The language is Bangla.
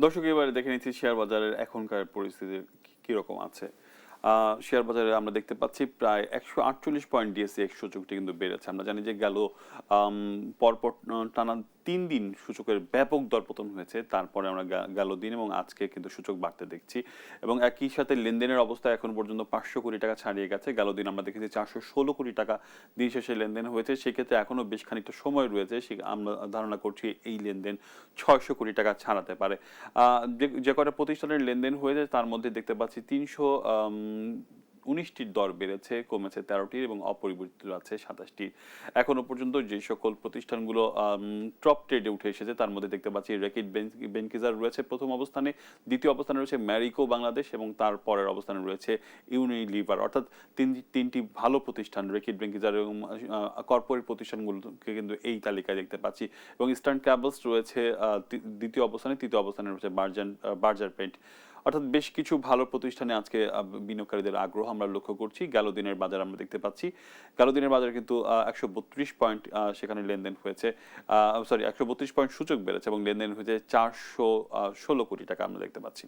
দর্শক, এবারে দেখে নিচ্ছি শেয়ার বাজারের এখনকার পরিস্থিতি কিরকম আছে। শেয়ার বাজারে আমরা দেখতে পাচ্ছি প্রায় 148 পয়েন্ট ডিএসসি সূচকটি কিন্তু বেড়েছে। আমরা জানি যে গেল পরপর টানা 3 দিন সূচকের ব্যাপক দরপতন হয়েছে। তারপরে আমরা গেল দিন এবং আজকে কিন্তু সূচক বাড়তে দেখছি এবং একই সাথে লেনদেনের অবস্থা এখন পর্যন্ত 500 কোটি টাকা ছাড়িয়ে গেছে। গেল দিন আমরা দেখেছি 416 কোটি টাকা দিন শেষে লেনদেন হয়েছে। সেক্ষেত্রে এখনো বেশ খানিকটা সময় রয়েছে। আমরা ধারণা করছি এই লেনদেন 600 কোটি টাকা ছাড়াতে পারে। যে কটা প্রতিষ্ঠানের লেনদেন হয়েছে তার মধ্যে দেখতে পাচ্ছি 319টির দর বেড়েছে, কমেছে 13টির এবং অপরিবর্তিত আছে 27টি। এখনো পর্যন্ত যে সকল প্রতিষ্ঠানগুলো টপ ট্রেডে উঠে এসেছে তার মধ্যে দেখতে পাচ্ছি রেকিট বেনকিজার রয়েছে প্রথম অবস্থানে, দ্বিতীয় অবস্থানে রয়েছে ম্যারিকো বাংলাদেশ এবং তার পরের অবস্থানে রয়েছে ইউনিলিভার। অর্থাৎ তিনটি ভালো প্রতিষ্ঠান রেকিট বেনকিজার এবং কর্পোরেট প্রতিষ্ঠানগুলোকে কিন্তু এই তালিকায় দেখতে পাচ্ছি এবং ইস্টার্ন ক্যাবলস রয়েছে দ্বিতীয় অবস্থানে, তৃতীয় অবস্থানে রয়েছে বার্জার পেইন্ট। অর্থাৎ বেশ কিছু ভালো প্রতিষ্ঠানে আজকে বিনিয়োগকারীদের আগ্রহ আমরা লক্ষ্য করছি। গেল দিনের বাজার আমরা দেখতে পাচ্ছি, গেল দিনের বাজারে কিন্তু 132 পয়েন্ট সেখানে লেনদেন হয়েছে, 132 পয়েন্ট সূচক বেড়েছে এবং লেনদেন হয়েছে 416 কোটি টাকা আমরা দেখতে পাচ্ছি।